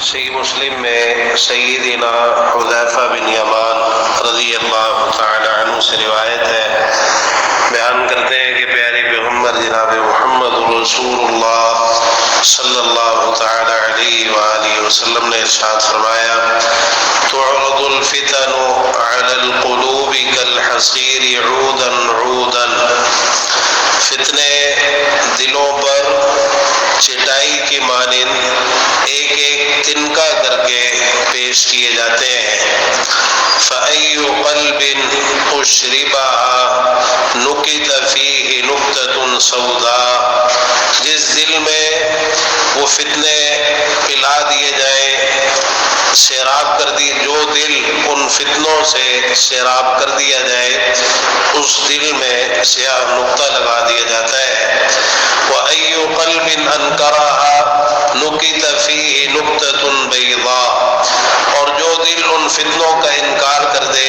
صحیح مسلم میں سیدنا حذیفہ بن یمان رضی اللہ تعالی عنہ سے روایت ہے، بیان کرتے ہیں کہ پیارے پیغمبر جناب محمد رسول اللہ صلی اللہ تعالی علیہ وآلہ وسلم نے ارشاد فرمایا: تعرض الفتن علی القلوب کالحصیر عودا عودا، فتنے دلوں پر چٹائی کی مانند ایک ایک تنکا کر کے پیش کیے جاتے ہیں۔ فَأَيُّ قَلْبٍ أُشْرِبَهَا نُكِتَ فِيهِ نُكْتَةٌ سَوْدَاء، جس دل میں وہ فتنے پلا دیے جائیں، سیراب کر دی، جو دل ان فتنوں سے سیراب کر دیا جائے اس دل میں سیاہ نقطہ لگا دیا جاتا ہے۔ وَأَيُّ قَلْبٍ أَنْكَرَهَا نُكِتَ فِيهِ نُكْتَةٌ بَيْضَاء، اور جو دل ان فتنوں کا انکار کر دے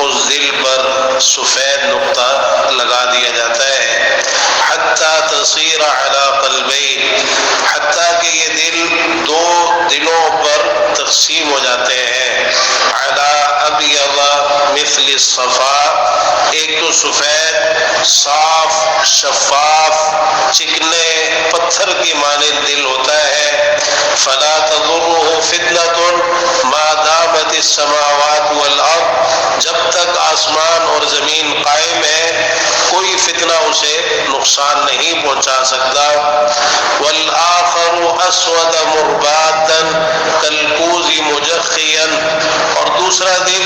اس دل پر سفید نقطہ لگا دیا جاتا ہے۔ حَتَّى تَصِيرَ عَلَى قَلْبَيْنِ، حتیٰ کہ یہ دل دو دلوں پر تقسیم ہو جاتے ہیں۔ عَلَى أَبْيَضَ مِثْلِ الصَّفَا، ایک تو سفید صاف شفاف چکنے پتھر کی مانند دل ہوتا ہے۔ فَلَا تَضُرُّهُ فِتْنَةٌ مَا دَامَتِ السَّمَاوَاتُ وَالْأَرْضُ، جب تک آسمان اور زمین قائم ہے کوئی فتنہ اسے نقصان نہیں پہنچا سکتا۔ وَالْآخَرُ أَسْوَدَ مُرْبَادًا كَالْكُوزِ مُجَخِّيًا، اور دوسرا دل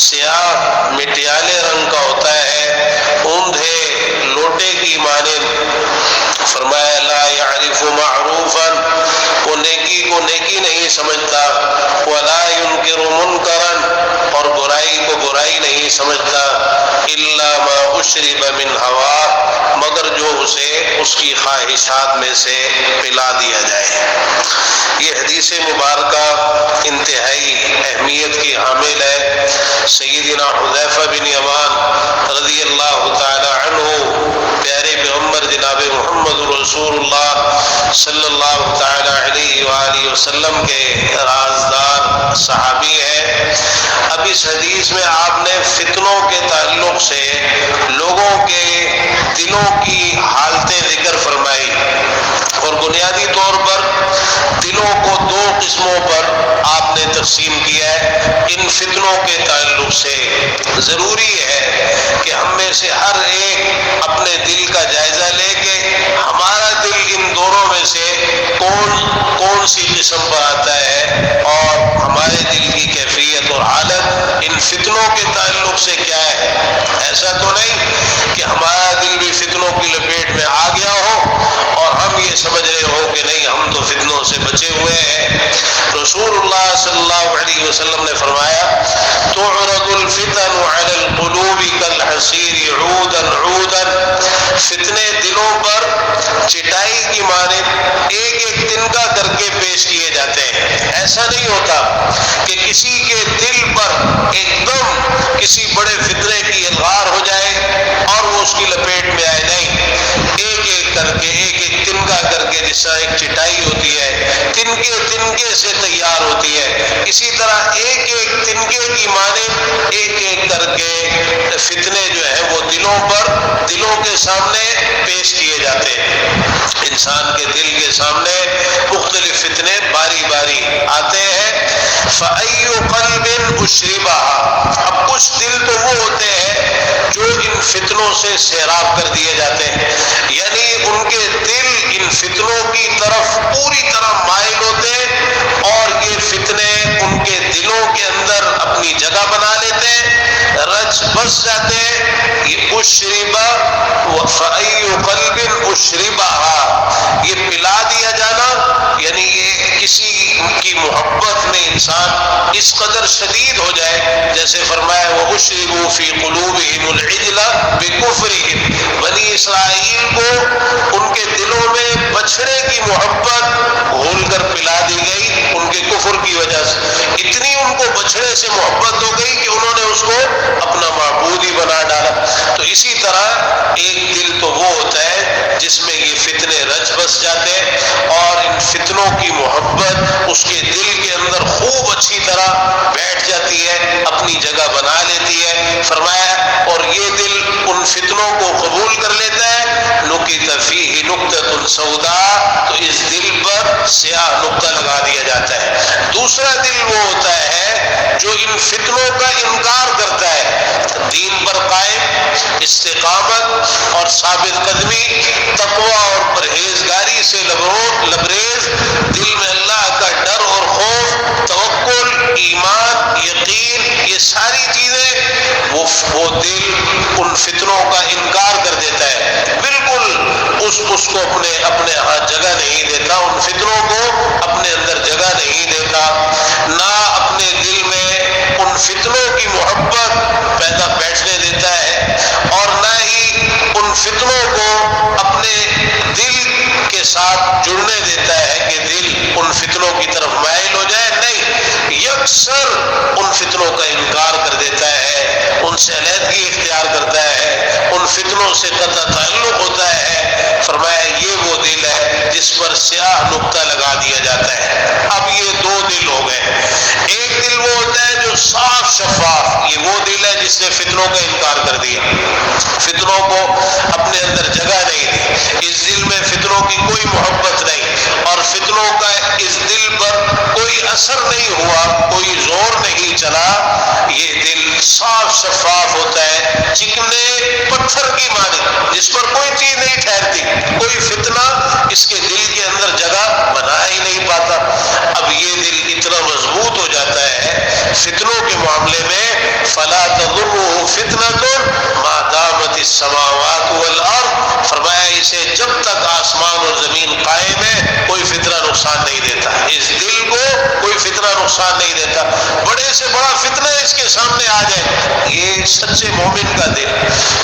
سیاہ مٹیالے رنگ کا ہوتا ہے، اوندھے لوٹے کی مانند۔ فرمایا: لا يعرف معروفا، وہ نیکی کو نیکی نہیں سمجھتا، ولا ينکر منکرا، اور برائی کو برائی نہیں سمجھتا، الا ما اشرب من ہوا، مگر جو اسے اس کی خواہشات میں سے پلا دیا جائے۔ یہ حدیث مبارکہ انتہائی اہمیت کی حامل ہے۔ سیدنا حذیفہ بن یمان رضی اللہ تعالی عنہ پیارے پیغمبر جناب محمد رسول اللہ صلی اللہ تعالی علیہ وآلہ وسلم کے رازدار صحابی ہیں۔ اب اس حدیث میں آپ نے فتنوں کے تعلق سے لوگوں کے دلوں کی حالتیں ذکر فرمائی، اور بنیادی طور پر دلوں کو دو قسموں پر آپ نے تقسیم کیا ہے۔ ان فتنوں کے تعلق سے ضروری ہے کہ ہم میں سے ہر ایک اپنے دل کا جائزہ لے کے ہمارا دل ان دونوں میں سے کون سی قسم پر آتا ہے، اور ہمارے دل کی کیفیت اور حالت ان فتنوں کے تعلق سے کیا ہے۔ ایسا تو نہیں کہ ہمارا دل بھی فتنوں کی لپیٹ میں آ گیا ہو اور ہم یہ سمجھ رہے ہو کہ نہیں ہم تو فتنوں سے بچے ہوئے ہیں۔ رسول اللہ صلی اللہ علیہ وسلم نے فرمایا: تعرض الفتن علی القلوب کالحصیر عودا عودا، فتنے دلوں پر چٹائی کی مانند ایک ایک تنکا کر کے پیش کیے جاتے ہیں۔ ایسا نہیں ہوتا کہ کسی کے دل پر ایک دم کسی بڑے فتنے کی الغار ہو جائے اور وہ اس کی لپیٹ میں آئے، نہیں، ایک ایک کر کے ایک ایک تنکا کر کے، جس طرح ایک چٹائی ہوتی ہے تنکے تنکے سے تیار ہوتی ہے، اسی طرح ایک ایک تنکے کی مانند ایک ایک کر کے فتنے جو ہیں وہ دلوں کے سامنے پیش کیے جاتے ہیں۔ انسان کے دل کے سامنے مختلف فتنے باری باری آتے ہیں۔ فَأَيُّ قَلْبٍ أُشْرِبَهَا، اب کچھ دل تو وہ ہوتے ہیں جو ان فتنوں سے سیراب کر دیے جاتے ہیں، یعنی ان کے دل ان فتنوں کی طرف پوری طرح مائل ہوتے ہیں اور یہ فتنے ان کے دلوں کے اندر اپنی جگہ بنا لیتے ہیں، رچ بس جاتے ہیں۔ یہ اشربا، فَأَيُّ قَلْبٍ أُشْرِبَهَا، یہ پلا دیا جانا، یعنی یہ کسی کی محبت میں انسان اس قدر شدید ہو جائے، جیسے فرمایا وَأُشْرِبُوا فِي قُلُوبِهِمُ الْعِجْلَ بِكُفْرِهِمْ، بنی اسرائیل کو ان کے دلوں میں بچھڑے کی محبت گھول کر پلا دی گئی ان کے کفر کی وجہ سے، اتنی ان کو بچھڑے سے محبت ہو گئی کہ انہوں نے اس کو اپنا معبود ہی بنا ڈالا۔ تو اسی طرح ایک دل تو وہ ہوتا ہے جس میں یہ فتنے رچ بس جاتے ہیں اور ان فتنوں کی محبت اس کے دل کے سودا، تو اس دل پر سیاہ نقطہ لگا دیا جاتا ہے۔ دوسرا دل وہ ہوتا ہے جو ان فتنوں کا انکار کرتا ہے، دین پر قائم، استقامت اور ثابت قدمی، تقوی اور پرہیزگاری سے لبریز، دل میں اللہ کا ڈر اور خوف، توکل، ایمان، یقین، یہ ساری چیزیں وہ دل ان فتنوں کا انکار کر دیتا ہے، بالکل اس کو اپنے ہاتھ جگہ نہیں دیتا، ان فتنوں کو اپنے اندر جگہ نہیں دیتا، نہ اپنے دل میں ان فتنوں کی محبت بیٹھنے دیتا ہے، اور نہ ہی ان فتنوں کو اپنے دل کے ساتھ جڑنے دیتا ہے کہ دل ان فتنوں کی طرف مائل ہو جائے، نہیں، یکسر ان فتنوں کا انکار کر دیتا ہے، ان سے علیحدگی اختیار کرتا ہے، ان فتنوں سے قطع تعلق ہوتا ہے۔ فرمایا یہ وہ دل ہے جس پر سیاہ نقطہ لگا دیا جاتا ہے۔ اب یہ دو دل ہو گئے، ایک دل وہ ہوتا ہے جو صاف شفاف، یہ وہ دل ہے جس نے فتنوں کا انکار کر دیا، فتنوں کو اپنے اندر جگہ نہیں دی، اس دل میں فتنوں کی کوئی محبت نہیں، اور فتنوں کا اس دل پر کوئی اثر نہیں ہوا، کوئی زور نہیں چلا، یہ دل صاف شفاف ہوتا ہے، چکنے پتھر کی مانند، جس پر کوئی چیز نہیں ٹھہرتی، کوئی فتنہ اس کے دل کے اندر جگہ بنا ہی نہیں پاتا۔ اب یہ دل اتنا مضبوط ہو جاتا ہے فتنوں کے معاملے میں، فلا تضرہ فتنة ما دامت السماوات والارض، فرمایا اسے جب تک آسمان اور زمین قائم ہے کوئی فتنہ نقصان نہیں دیتا، اس دل کو کوئی فتنہ نقصان نہیں دیتا، بڑے سے بڑا فتنہ اس کے سامنے آ جائے، یہ سچے مومن کا دل،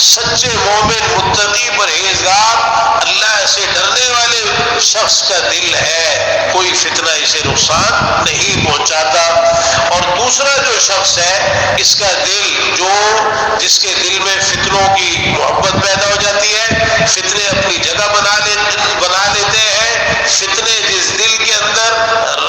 سچے مومن، متقی، پرہیزگار، اللہ سے ڈرنے والے شخص کا دل ہے، کوئی فتنہ اسے نقصان نہیں پہنچاتا۔ اور دوسرا جو شخص ہے اس کا دل جس کے دل میں فتنوں کی محبت پیدا ہو جاتی ہے، فتنے اپنی جگہ بنا لیتے ہیں، فتنے جس دل کے اندر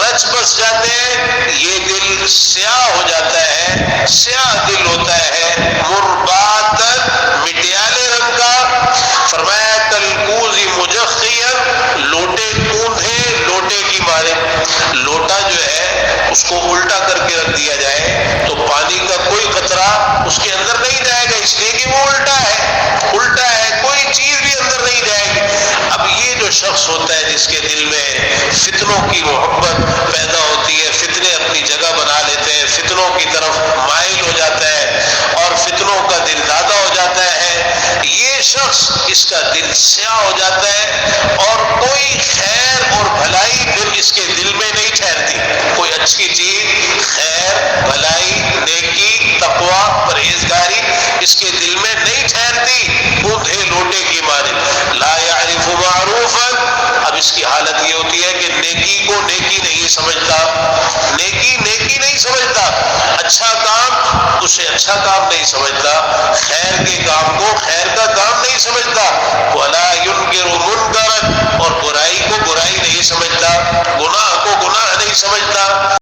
رچ بس جاتے ہیں، یہ دل سیاہ ہو جاتا ہے، سیاہ دل ہوتا ہے، مرباتن، مٹیالے رنگ کا، فرمایا کلکوزی مجخین، لوٹے کوندھے لوٹے کی مارے، لوٹا جو ہے اس کو الٹا کر کے رکھ دیا جائے تو پانی کا کوئی قطرہ اس کے اندر نہیں جائے گا، اس لیے کہ وہ الٹا ہے، کوئی چیز بھی اندر نہیں جائے گی۔ اب یہ جو شخص ہوتا ہے جس کے دل میں فتنوں کی محبت پیدا ہوتی ہے، فتنے اپنی جگہ بنا لیتے ہیں، فتنوں کی طرف مائل ہو جاتا ہے اور فتنوں کا دل دادا ہو جاتا ہے، یہ شخص اس کا دل سیاہ ہو جاتا ہے، اور کوئی خیر اور بھلائی پھر اس کے دل میں نہیں ٹھہرتی، کوئی اچھی چیز، خیر، بھلائی، نیکی، تقوی، پرہیزگاری اس کے دل میں نہیں ٹھہرتی، کوندھے لوٹے کی مانند، لا یعرف معروفا، اب اس کی حالت یہ ہوتی ہے کہ نیکی کو نیکی نہیں سمجھتا، نیکی نہیں سمجھتا، اچھا کام اسے اچھا کام نہیں سمجھتا، خیر کے کام کو خیر کا کام نہیں سمجھتا، ولا ينکر منکرا، اور برائی کو برائی نہیں سمجھتا، گناہ کو گناہ نہیں سمجھتا۔